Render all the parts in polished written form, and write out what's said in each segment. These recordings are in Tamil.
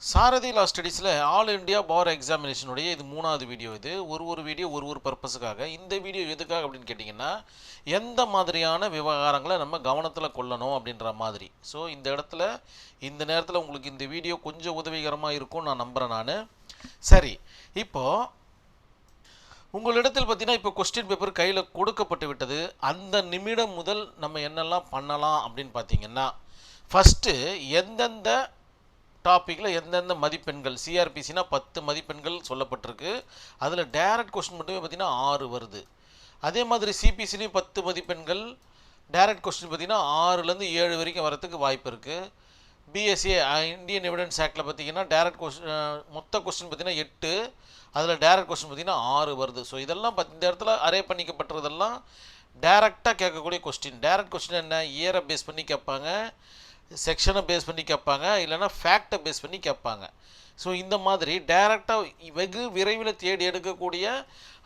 சாரதி லா ஸ்டடீஸில் ஆல் இண்டியா பார் எக்ஸாமினேஷனுடைய இது 3வது வீடியோ. இது ஒரு வீடியோ ஒரு பர்பஸுக்காக. இந்த வீடியோ எதுக்காக அப்படின்னு கேட்டிங்கன்னா, எந்த மாதிரியான விவகாரங்களை நம்ம கவனத்தில் கொள்ளணும் அப்படின்ற மாதிரி. ஸோ இந்த இடத்துல இந்த நேரத்தில் உங்களுக்கு இந்த வீடியோ கொஞ்சம் உதவிகரமாக இருக்கும்னு நான் நம்புகிறேன் நான். சரி, இப்போது உங்களிடத்தில் பார்த்தீங்கன்னா இப்போ கொஸ்டின் பேப்பர் கையில் கொடுக்கப்பட்டு விட்டது. அந்த நிமிடம் முதல் நம்ம என்னெல்லாம் பண்ணலாம் அப்படின்னு பார்த்தீங்கன்னா, ஃபஸ்ட்டு எந்தெந்த டாப்பிக்கில் எந்தெந்த மதிப்பெண்கள், சிஆர்பிசினா 10 மதிப்பெண்கள் சொல்லப்பட்டிருக்கு. அதில் டைரக்ட் கொஸ்டின் மட்டுமே பார்த்திங்கன்னா 6 வருது. அதே மாதிரி சிபிசிலையும் 10 மதிப்பெண்கள், டைரக்ட் கொஸ்டின் பார்த்திங்கன்னா 6லேருந்து 7 வரைக்கும் வரத்துக்கு வாய்ப்பு இருக்குது. பிஎஸ்சி இந்தியன் எவிடன்ஸ் ஆக்டில் பார்த்திங்கன்னா டைரக்ட் கொஸ்டின் மொத்த கொஸ்டின் பார்த்திங்கன்னா 8, அதில் டைரக்ட் கொஸ்டின் பார்த்திங்கன்னா 6 வருது. ஸோ இதெல்லாம் இந்த இடத்துல அரே பண்ணிக்கப்பட்டதெல்லாம் டைரெக்டாக கேட்கக்கூடிய கொஸ்டின். டைரக்ட் கொஸ்டின் என்ன, இயரை பேஸ் பண்ணி கேட்பாங்க, செக்ஷனை பேஸ் பண்ணி கேட்பாங்க, இல்லைனா ஃபேக்டை பேஸ் பண்ணி கேட்பாங்க. ஸோ இந்த மாதிரி டைரெக்டாக வெகு விரைவில் தேடி எடுக்கக்கூடிய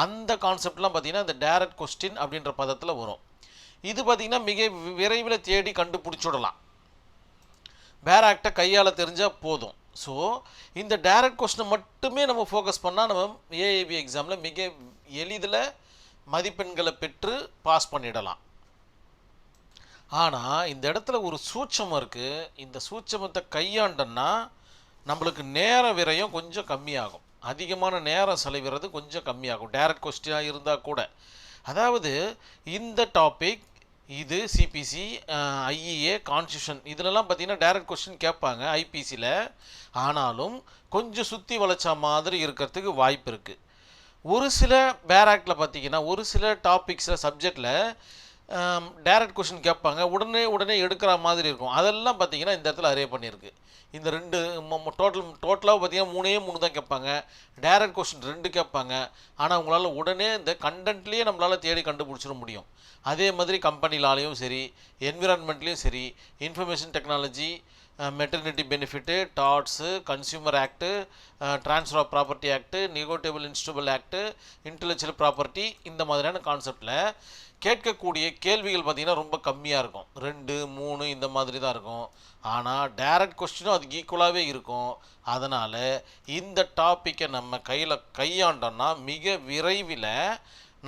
அந்த கான்செப்ட்லாம் பார்த்திங்கன்னா இந்த டைரக்ட் கொஸ்டின் அப்படின்ற பதத்தில் வரும். இது பார்த்திங்கன்னா மிக விரைவில் தேடி கண்டுபிடிச்சுடலாம், பேர் ஆக்டை கையால் தெரிஞ்சால் போதும். ஸோ இந்த டைரக்ட் கொஸ்டினை மட்டுமே நம்ம ஃபோக்கஸ் பண்ணால் நம்ம ஏஐபி எக்ஸாமில் மிக எளிதில் மதிப்பெண்களை பெற்று பாஸ் பண்ணிடலாம். ஆனால் இந்த இடத்துல ஒரு சூட்சமம் இருக்குது. இந்த சூட்சமத்தை கையாண்டோன்னா நம்மளுக்கு நேர விரயம் கொஞ்சம் கம்மியாகும், அதிகமான நேரம் செலவிறது கொஞ்சம் கம்மியாகும் டைரக்ட் கொஸ்டினாக இருந்தால் கூட. அதாவது இந்த டாபிக், இது சிபிசி, ஐஇஏ, கான்ஸ்டியூஷன், இதிலெல்லாம் பார்த்திங்கன்னா டைரக்ட் கொஸ்டின் கேட்பாங்க ஐபிசியில். ஆனாலும் கொஞ்சம் சுற்றி வளைச்சா மாதிரி இருக்கிறதுக்கு வாய்ப்பு இருக்குது. ஒரு சில பேர் ஆக்டில் பார்த்திங்கன்னா ஒரு சில டாபிக்ஸில் சப்ஜெக்டில் டைரக்ட் கொஸ்டின் கேட்பாங்க, உடனே எடுக்கிற மாதிரி இருக்கும். அதெல்லாம் பார்த்திங்கன்னா இந்த இடத்துல அரே பண்ணியிருக்கு. இந்த 2 டோட்டலாக பார்த்திங்கன்னா 3 தான் கேட்பாங்க, டைரக்ட் கொஸ்டின் 2 கேட்பாங்க. ஆனால் உங்களால் உடனே இந்த கண்டென்ட்லேயே நம்மளால் தேடி கண்டுபிடிச்சிட முடியும். அதே மாதிரி கம்பெனி லாலையும் சரி, என்விரான்மெண்ட்லேயும் சரி, information technology, maternity benefit, torts, consumer act, transfer of property act, negotiable instrument act, intellectual property, இந்த மாதிரியான கான்செப்டில் கேட்கக்கூடிய கேள்விகள் பார்த்திங்கன்னா ரொம்ப கம்மியாக இருக்கும். 2, 3 இந்த மாதிரி தான் இருக்கும். ஆனால் டைரக்ட் கொஸ்டினும் அதுக்கு ஈக்குவலாகவே இருக்கும். அதனால் இந்த டாப்பிக்கை நம்ம கையாண்டோன்னா மிக விரைவில்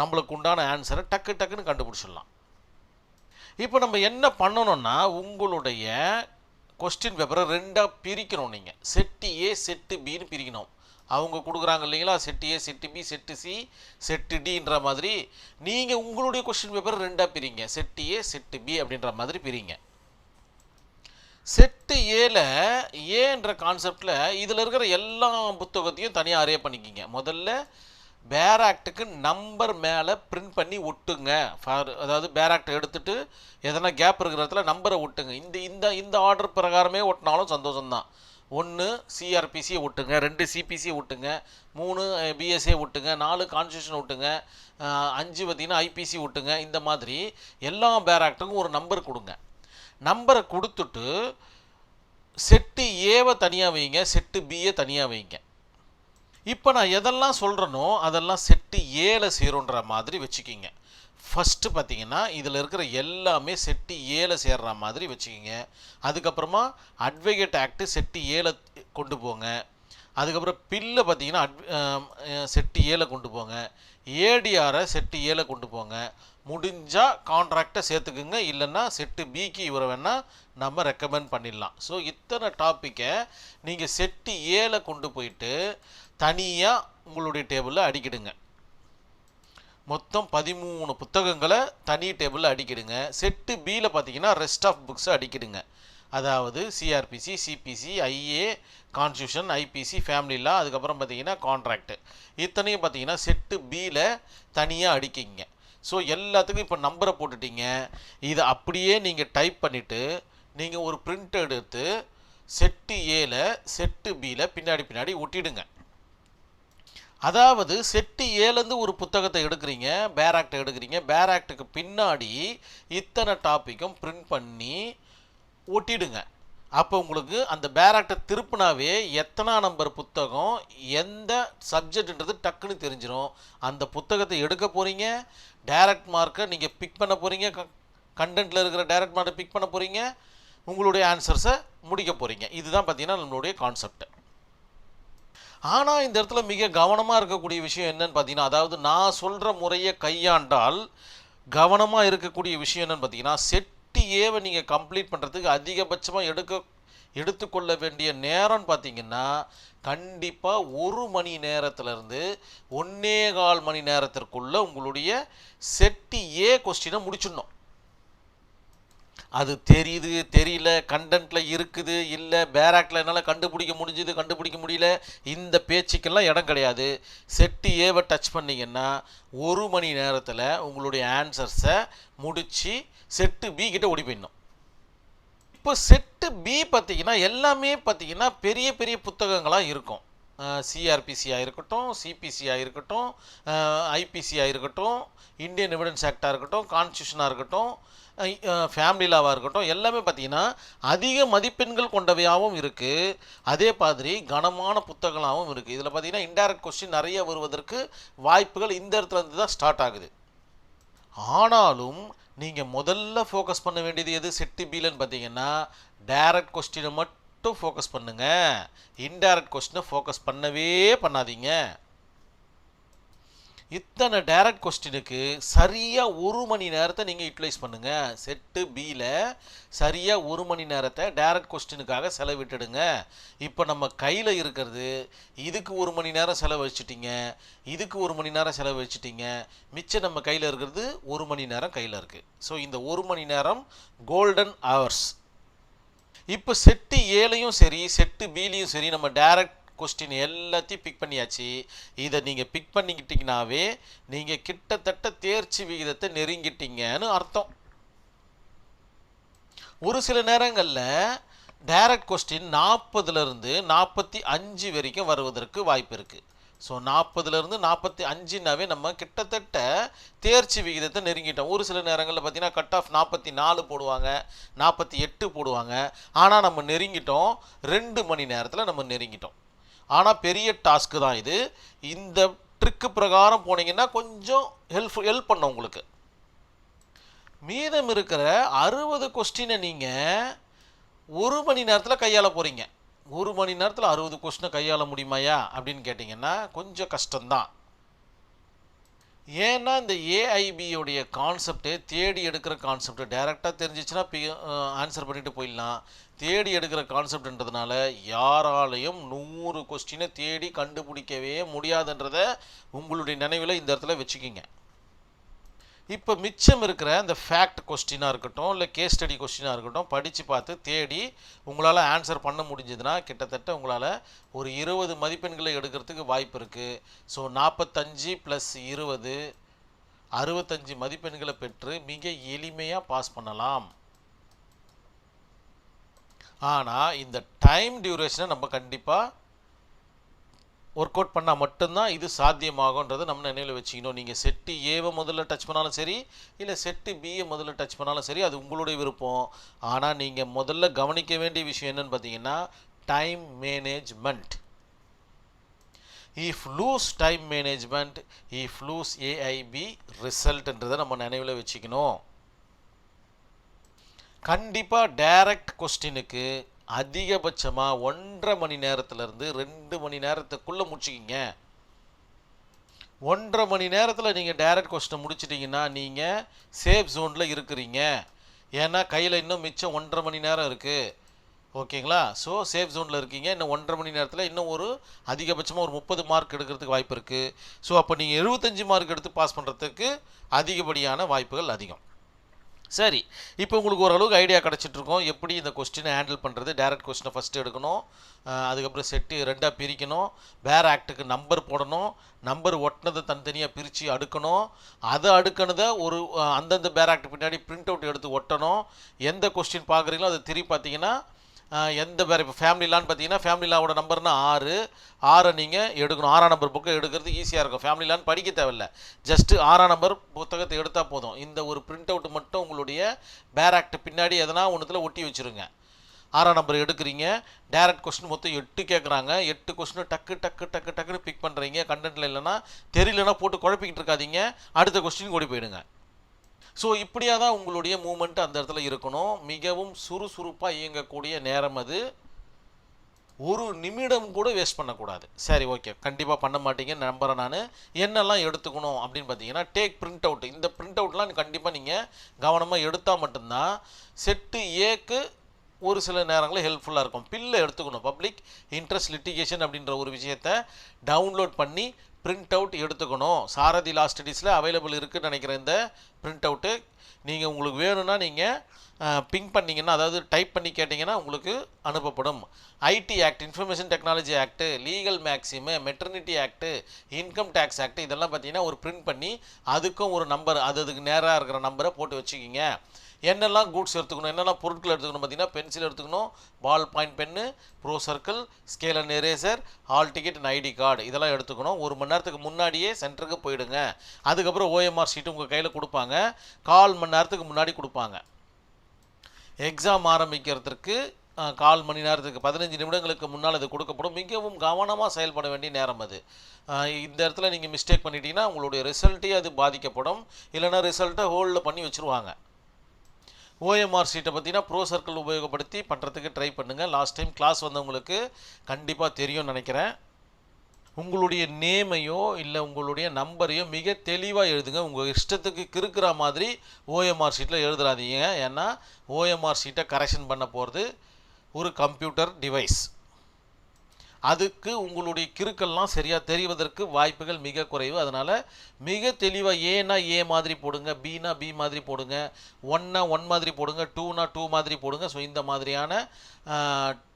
நம்மளுக்கு உண்டான ஆன்சரை டக்குன்னு கண்டுபிடிச்சிடலாம். இப்போ நம்ம என்ன பண்ணணும்னா, உங்களுடைய கொஸ்டின் பேப்பரை 2ஆக பிரிக்கணும். நீங்கள் செட்டு ஏ செட்டு பின்னு பிரிக்கணும். அவங்க கொடுக்குறாங்க இல்லைங்களா, set A set B set C set டின்ற மாதிரி நீங்கள் உங்களுடைய கொஸ்டின் பேப்பரை 2ஆக பிரிங்க. செட்டு ஏ செட்டு பி அப்படின்ற மாதிரி பிரிங்க. செட்டு ஏல ஏன்ற கான்செப்டில் இதில் இருக்கிற எல்லா புத்தகத்தையும் தனியாக அரே பண்ணிக்கிங்க. முதல்ல பேர் ஆக்டுக்கு நம்பர் மேலே பிரிண்ட் பண்ணி ஒட்டுங்க. அதாவது பேர் ஆக்டை எடுத்துகிட்டு எதனா கேப் இருக்கிற இடத்துல நம்பரை ஒட்டுங்க. இந்த ஆர்டர் பிரகாரமே ஒட்டினாலும் சந்தோஷம்தான். 1 சிஆர்பிசியை ஒட்டுங்க, 2 சிபிசியை ஒட்டுங்க, 3 பிஎஸ்ஏ ஒட்டுங்க, 4 கான்ஸ்டியூஷன் ஒட்டுங்க, 5 பார்த்திங்கன்னா ஐபிசி ஒட்டுங்க. இந்த மாதிரி எல்லா பேர் ஆக்டுக்கும் ஒரு நம்பர் கொடுங்க. நம்பரை கொடுத்துட்டு செட்டு ஏவை தனியாக வைங்க, செட்டு பியை தனியாக வைங்க. இப்போ நான் எதெல்லாம் சொல்கிறேனோ அதெல்லாம் செட்டு ஏல சேருன்ற மாதிரி வச்சுக்கிங்க. ஃபஸ்ட்டு பார்த்திங்கன்னா இதில் இருக்கிற எல்லாமே செட்டு ஏல சேர்ற மாதிரி வச்சுக்கிங்க. அதுக்கப்புறமா அட்வொகேட் ஆக்ட் செட்டு ஏல கொண்டு போங்க. அதுக்கப்புறம் பில்லை பார்த்திங்கன்னா செட்டு ஏல கொண்டு போங்க. ஏடிஆரை செட்டு ஏல கொண்டு போங்க. முடிஞ்சால் கான்ட்ராக்டை சேர்த்துக்குங்க, இல்லைன்னா செட்டு பிக்கு இவரை வேணால் நம்ம ரெக்கமெண்ட் பண்ணிடலாம். ஸோ இத்தனை டாப்பிக்கை நீங்கள் செட்டு ஏல கொண்டு போயிட்டு தனியாக உங்களுடைய டேபிளில் அடிக்கிடுங்க. மொத்தம் 13 புத்தகங்களை தனி டேபிளில் அடிக்கிடுங்க. செட்டு பியில் பார்த்தீங்கன்னா ரெஸ்ட் ஆஃப் புக்ஸை அடிக்கிடுங்க. அதாவது CrPC, CPC, IA, constitution, IPC, family law, அதுக்கப்புறம் பார்த்தீங்கன்னா கான்ட்ராக்ட், இத்தனையும் பார்த்தீங்கன்னா செட்டு பியில் தனியாக அடிக்கிங்க. ஸோ எல்லாத்துக்கும் இப்போ நம்பரை போட்டுட்டீங்க. இதை அப்படியே நீங்கள் டைப் பண்ணிவிட்டு நீங்கள் ஒரு பிரிண்ட் எடுத்து செட்டு ஏல செட்டு பியில் பின்னாடி ஒட்டிடுங்க. அதாவது செட்டு ஏலேருந்து ஒரு புத்தகத்தை எடுக்கிறீங்க, பேர் ஆக்டை எடுக்கிறீங்க, பேர் ஆக்டுக்கு பின்னாடி இத்தனை டாப்பிக்கும் பிரிண்ட் பண்ணி ஒட்டிடுங்க. அப்போ உங்களுக்கு அந்த பேர் ஆக்டை திருப்பினாவே எத்தனை நம்பர் புத்தகம் எந்த சப்ஜெக்ட்ன்றது டக்குன்னு தெரிஞ்சிடும். அந்த புத்தகத்தை எடுக்க போகிறீங்க, டைரக்ட் மார்க்கை நீங்கள் பிக் பண்ண போகிறீங்க, கண்டென்ட்டில் இருக்கிற டைரக்ட் மார்க்கை பிக் பண்ண போகிறீங்க, உங்களுடைய ஆன்சர்ஸை முடிக்க போகிறீங்க. இதுதான் பார்த்தீங்கன்னா நம்மளுடைய கான்செப்ட். ஆனால் இந்த இடத்துல மிக கவனமாக இருக்கக்கூடிய விஷயம் என்னன்னு பார்த்தீங்கன்னா, அதாவது நான் சொல்கிற முறையை கையாண்டால் கவனமாக இருக்கக்கூடிய விஷயம் என்னன்னு பார்த்தீங்கன்னா, செட்டு ஏவை நீங்கள் கம்ப்ளீட் பண்ணுறதுக்கு அதிகபட்சமாக எடுத்துக்கொள்ள வேண்டிய நேரம்னு பார்த்தீங்கன்னா கண்டிப்பாக 1 மணி நேரத்திலிருந்து 1.25 மணி நேரத்திற்குள்ளே உங்களுடைய செட்டு ஏ கொஸ்டினை முடிச்சிடணும். அது தெரியுது தெரியல, கண்டென்ட்டில் இருக்குது இல்லை பேராக்டில் என்னால் கண்டுபிடிக்க முடியல, இந்த பேச்சுக்கெல்லாம் இடம் கிடையாது. செட்டு ஏவை டச் பண்ணிங்கன்னா 1 மணி நேரத்தில் உங்களுடைய ஆன்சர்ஸை முடித்து செட்டு பி கிட்ட ஓடி போயிடணும். இப்போ செட்டு பி பார்த்தீங்கன்னா எல்லாமே பார்த்தீங்கன்னா பெரிய பெரிய புத்தகங்களாக இருக்கும். சிஆர்பிசியாக இருக்கட்டும், சிபிசியாக இருக்கட்டும், ஐபிசியாக இருக்கட்டும், இந்தியன் எவிடன்ஸ் ஆக்டாக இருக்கட்டும், கான்ஸ்டியூஷனாக இருக்கட்டும், ஃபேமிலி லாவாக இருக்கட்டும், எல்லாமே பார்த்தீங்கன்னா அதிக மதிப்பெண்கள் கொண்டவையாகவும் இருக்குது. அதே மாதிரி கனமான புத்தகங்களாகவும் இருக்குது. இதில் பார்த்தீங்கன்னா இன்டைரக்ட் கொஸ்டின் நிறைய வருவதற்கு வாய்ப்புகள் இந்த இடத்துல இருந்து தான் ஸ்டார்ட் ஆகுது. ஆனாலும் நீங்கள் முதல்ல ஃபோக்கஸ் பண்ண வேண்டியது எது செட்டு பிலன்னு பார்த்தீங்கன்னா டைரக்ட் கொஸ்டினை மட்டும் ஃபோக்கஸ் பண்ணுங்கள். இன்டைரக்ட் கொஸ்டினை ஃபோக்கஸ் பண்ணவே பண்ணாதீங்க. இத்தனை டைரக்ட் கொஸ்டினுக்கு சரியாக 1 மணி நேரத்தை நீங்கள் யூட்டிலைஸ் பண்ணுங்கள். செட்டு பியில் சரியாக 1 மணி நேரத்தை டைரக்ட் கொஸ்டினுக்காக செலவிட்டுடுங்க. இப்போ நம்ம கையில் இருக்கிறது இதுக்கு 1 மணி நேரம் செலவழிச்சிட்டிங்க, இதுக்கு 1 மணி நேரம் செலவழிச்சிட்டிங்க, மிச்சம் நம்ம கையில் இருக்கிறது 1 மணி நேரம் கையில் இருக்குது. ஸோ இந்த 1 மணி நேரம் கோல்டன் ஹவர்ஸ். இப்போ செட்டு ஏலையும் சரி செட்டு பிலையும் சரி நம்ம டைரக்ட் கொஸ்டின் எல்லாத்தையும் பிக் பண்ணியாச்சு. இதை நீங்கள் பிக் பண்ணிக்கிட்டீங்கன்னாவே நீங்கள் கிட்டத்தட்ட தேர்ச்சி விகிதத்தை நெருங்கிட்டீங்கன்னு அர்த்தம். ஒரு சில நேரங்களில் டைரக்ட் கொஸ்டின் 40லேருந்து 45 வரைக்கும் வருவதற்கு வாய்ப்பு இருக்குது. ஸோ 40லேருந்து 45னாவே நம்ம கிட்டத்தட்ட தேர்ச்சி விகிதத்தை நெருங்கிட்டோம். ஒரு சில நேரங்களில் பார்த்தீங்கன்னா கட் ஆஃப் 44 போடுவாங்க, 48 போடுவாங்க. ஆனால் நம்ம நெருங்கிட்டோம், 2 மணி நேரத்தில் நம்ம நெருங்கிட்டோம். ஆனால் பெரிய டாஸ்க்கு தான் இது. இந்த ட்ரிக்கு பிரகாரம் போனீங்கன்னா கொஞ்சம் ஹெல்ப் பண்ண உங்களுக்கு. மீதம் இருக்கிற 60 கொஸ்டினை நீங்கள் 1 மணி நேரத்தில் கையாள போகிறீங்க. 1 மணி நேரத்தில் 60 கொஸ்டினை கையாள முடியுமாயா அப்படின்னு கேட்டிங்கன்னா கொஞ்சம் கஷ்டம்தான். ஏன்னா இந்த ஏஐபியோடைய கான்செப்டே தேடி எடுக்கிற கான்செப்ட். டைரெக்டாக தெரிஞ்சிச்சுன்னா ஆன்சர் பண்ணிட்டு போயிடலாம். தேடி எடுக்கிற கான்செப்ட்ன்றதுனால யாராலையும் 100 கொஸ்டினை தேடி கண்டுபிடிக்கவே முடியாதுன்றதை உங்களுடைய நினைவில் இந்த இடத்துல வச்சுக்கிங்க. இப்போ மிச்சம் இருக்கிற இந்த ஃபேக்ட் கொஸ்டினாக இருக்கட்டும் இல்லை கேஸ் ஸ்டடி கொஸ்டினாக இருக்கட்டும் படித்து பார்த்து தேடி உங்களால் ஆன்சர் பண்ண முடிஞ்சதுன்னா கிட்டத்தட்ட உங்களால் ஒரு 20 மதிப்பெண்களை எடுக்கிறதுக்கு வாய்ப்பு இருக்குது. ஸோ 45 + 20 65 மதிப்பெண்களை பெற்று மிக எளிமையாக பாஸ் பண்ணலாம். ஆனால் இந்த டைம் டியூரேஷனை நம்ம கண்டிப்பாக ஒர்க் அவுட் பண்ணால் மட்டும்தான் இது சாத்தியமாகுன்றதை நம்ம நினைவில் வச்சுக்கணும். நீங்கள் செட்டு ஏவை முதல்ல டச் பண்ணாலும் சரி இல்லை செட்டு பியை முதல்ல டச் பண்ணாலும் சரி, அது உங்களுடைய விருப்பம். ஆனால் நீங்கள் முதல்ல கவனிக்க வேண்டிய விஷயம் என்னன்னு பார்த்தீங்கன்னா time management. If lose time management if lose AIB ரிசல்ட்ன்றதை நம்ம நினைவில் வச்சுக்கணும். கண்டிப்பாக டைரக்ட் கொஸ்டினுக்கு அதிகபட்சமாக 1.5 மணி நேரத்திலிருந்து 2 மணி நேரத்துக்குள்ளே முடிச்சுக்கிங்க. 1.5 மணி நேரத்தில் நீங்கள் டைரக்ட் கொஸ்டினை முடிச்சிட்டிங்கன்னா நீங்கள் சேஃப் ஜோனில் இருக்கிறீங்க. ஏன்னா கையில் இன்னும் மிச்சம் 1.5 மணி நேரம் இருக்குது. ஓகேங்களா? ஸோ சேஃப் ஜோனில் இருக்கீங்க. இன்னும் 1.5 மணி நேரத்தில் இன்னும் ஒரு அதிகபட்சமாக ஒரு 30 மார்க் எடுக்கிறதுக்கு வாய்ப்பு இருக்குது. ஸோ அப்போ நீங்கள் 75 மார்க் எடுத்து பாஸ் பண்ணுறதுக்கு அதிகப்படியான வாய்ப்புகள் அதிகம். சரி, இப்போ உங்களுக்கு ஓரளவுக்கு ஐடியா கிடச்சிட்ருக்கோம் எப்படி இந்த கொஸ்டினை ஹேண்டில் பண்ணுறது. டைரக்ட் கொஸ்டினை ஃபஸ்ட்டு எடுக்கணும், அதுக்கப்புறம் செட்டு 2ஆக பிரிக்கணும், வேர் ஆக்டுக்கு நம்பர் போடணும், நம்பர் ஒட்டினதை தனித்தனியாக பிரித்து அடுக்கணும், அதை அடுக்கினதை ஒரு அந்தந்த பேர் ஆக்ட் பின்னாடி பிரிண்ட் அவுட் எடுத்து ஒட்டணும். எந்த கொஸ்டின் பார்க்குறீங்களோ அதை திருப்பி பார்த்தீங்கன்னா எந்த பேர் இப்போ ஃபேமிலி லான்னு பார்த்தீங்கன்னா ஃபேமிலி லாவோட நம்பர்னா 6 நீங்கள் எடுக்கணும். 6ஆம் நம்பர் புக்கை எடுக்கிறது ஈஸியாக இருக்கும். ஃபேமிலி லான்னு படிக்க தேவையில்லை, ஜஸ்ட்டு 6ஆம் நம்பர் புத்தகத்தை எடுத்தால் போதும். இந்த ஒரு பிரிண்ட் அவுட் மட்டும் உங்களுடைய பேர் ஆக்ட் பின்னாடி எதனா ஒன்றுத்தில் ஒட்டி வச்சுருங்க. 6ஆம் நம்பர் எடுக்கிறீங்க, டைரக்ட் கொஸ்டின் மொத்தம் 8 கேட்குறாங்க. 8 கொஸ்டின் டக்குன்னு பிக் பண்ணுறீங்க. கண்டென்ட்டில் இல்லைன்னா தெரியலன்னா போட்டு குழப்பிக்கிட்டு இருக்காதீங்க, அடுத்த கொஸ்டின் ஓடி போயிடுங்க. ஸோ இப்படியாக தான் உங்களுடைய மூமெண்ட் அந்த இடத்துல இருக்கணும். மிகவும் சுறுசுறுப்பாக இயங்கக்கூடிய நேரம் அது. ஒரு நிமிடம் கூட வேஸ்ட் பண்ணக்கூடாது. சரி, ஓகே, கண்டிப்பாக பண்ண மாட்டீங்கன்னு நம்புகிறேன் நான். என்னெல்லாம் எடுத்துக்கணும் அப்படின்னு பார்த்தீங்கன்னா, டேக் பிரிண்ட் அவுட். இந்த பிரிண்ட் அவுட்லாம் கண்டிப்பாக நீங்கள் கவனமாக எடுத்தால் மட்டும்தான் செட்டு ஏக்கு ஒரு சில நேரங்களில் ஹெல்ப்ஃபுல்லாக இருக்கும். பில்லை எடுத்துக்கணும். பப்ளிக் இன்ட்ரெஸ்ட் லிட்டிகேஷன் அப்படின்ற ஒரு விஷயத்தை டவுன்லோட் பண்ணி பிரிண்ட் அவுட் எடுத்துக்கணும். சாரதி லா ஸ்டடீஸில் அவைலபிள் இருக்குதுன்னு நினைக்கிறேன் இந்த பிரிண்ட் அவுட்டு. நீங்கள் உங்களுக்கு வேணும்னா நீங்கள் பிங் பண்ணிங்கன்னா, அதாவது டைப் பண்ணி கேட்டிங்கன்னா உங்களுக்கு அனுப்பப்படும். IT act, information technology act, legal maxim, maternity act, income tax act, இதெல்லாம் பார்த்தீங்கன்னா ஒரு பிரிண்ட் பண்ணி அதுக்கும் ஒரு நம்பர், அதுக்கு நேராக இருக்கிற நம்பரை போட்டு வச்சுக்கிங்க. என்னெல்லாம் கூட்ஸ் எடுத்துக்கணும், என்னெல்லாம் பொருட்கள் எடுத்துக்கணும் பார்த்தீங்கன்னா, பென்சில் எடுத்துக்கணும், ball point pen, pro circle, scale and eraser, hall ticket and ID card, இதெல்லாம் எடுத்துக்கணும். 1 மணி நேரத்துக்கு முன்னாடியே சென்டருக்கு போயிடுங்க. அதுக்கப்புறம் ஓஎம்ஆர் ஷீட்டு உங்கள் கையில் கொடுப்பாங்க. 1/4 மணி நேரத்துக்கு முன்னாடி கொடுப்பாங்க. எக்ஸாம் ஆரம்பிக்கிறதுக்கு 1/4 மணி நேரத்துக்கு 15 நிமிடங்களுக்கு முன்னால் அது கொடுக்கப்படும். மிகவும் கவனமாக செயல்பட வேண்டிய நேரம் அது. இந்த இடத்துல நீங்கள் மிஸ்டேக் பண்ணிட்டீங்கன்னா உங்களுடைய ரிசல்ட்டே அது பாதிக்கப்படும். இல்லைனா ரிசல்ட்டை ஹோல்டில் பண்ணி வச்சுருவாங்க. ஓஎம்ஆர் ஷீட்டை பார்த்தீங்கன்னா ப்ரோ சர்க்கிள் உபயோகப்படுத்தி பண்ணுறதுக்கு ட்ரை பண்ணுங்கள். லாஸ்ட் டைம் கிளாஸ் வந்தவங்களுக்கு கண்டிப்பாக தெரியும்னு நினைக்கிறேன். உங்களுடைய நேமையோ இல்லை உங்களுடைய நம்பரையோ மிக தெளிவாக எழுதுங்க. உங்கள் இஷ்டத்துக்கு கிறுக்கிற மாதிரி ஓஎம்ஆர் ஷீட்டில் எழுதுறாதீங்க. ஏன்னா ஓஎம்ஆர் ஷீட்டை கரெக்ஷன் பண்ண போகிறது ஒரு கம்ப்யூட்டர் டிவைஸ். அதுக்கு உங்களுடைய கிறுக்கெல்லாம் சரியாக தெரிவதற்கு வாய்ப்புகள் மிக குறைவு. அதனால் மிக தெளிவாக ஏனா ஏ மாதிரி போடுங்க, பினா பி மாதிரி போடுங்க, ஒன்னா 1 மாதிரி போடுங்க, 2னா 2 மாதிரி போடுங்க. ஸோ இந்த மாதிரியான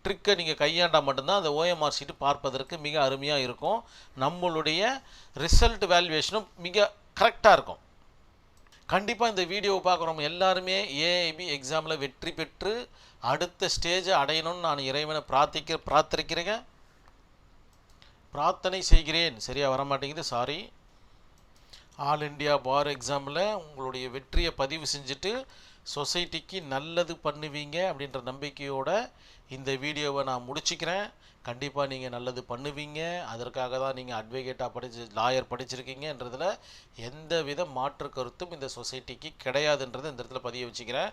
ட்ரிக்கை நீங்கள் கையாண்டால் மட்டும்தான் அந்த ஓஎம்ஆர் ஷீட்டு பார்ப்பதற்கு மிக அருமையாக இருக்கும். நம்மளுடைய ரிசல்ட் வேல்யூவேஷனும் மிக கரெக்டாக இருக்கும். கண்டிப்பாக இந்த வீடியோவை பார்க்குறவங்க எல்லாருமே ஏஐபி எக்ஸாமில் வெற்றி பெற்று அடுத்த ஸ்டேஜை அடையணும்னு நான் இறைவனை பிரார்த்திக்கிறேங்க, பிரார்த்தனை செய்கிறேன். சரியாக வரமாட்டேங்குது, சாரி. ஆல் இண்டியா பார் எக்ஸாமில் உங்களுடைய வெற்றியை பதிவு செஞ்சுட்டு சொசைட்டிக்கு நல்லது பண்ணுவீங்க அப்படின்ற நம்பிக்கையோட இந்த வீடியோவை நான் முடிச்சுக்கிறேன். கண்டிப்பாக நீங்கள் நல்லது பண்ணுவீங்க. அதற்காக தான் நீங்கள் அட்வொகேட்டாக லாயர் படிச்சிருக்கீங்கன்றதில் எந்த வித மாற்று கருத்தும் இந்த சொசைட்டிக்கு கிடையாதுன்றதை இந்த இடத்துல பதிய வச்சுக்கிறேன்.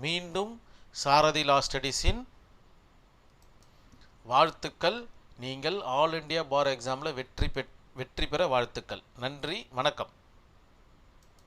மீண்டும் சாரதி லா ஸ்டடீஸின் வாழ்த்துக்கள். நீங்கள் ஆல் இண்டியா பார் எக்ஸாமில் வெற்றி பெற வாழ்த்துக்கள். நன்றி, வணக்கம்.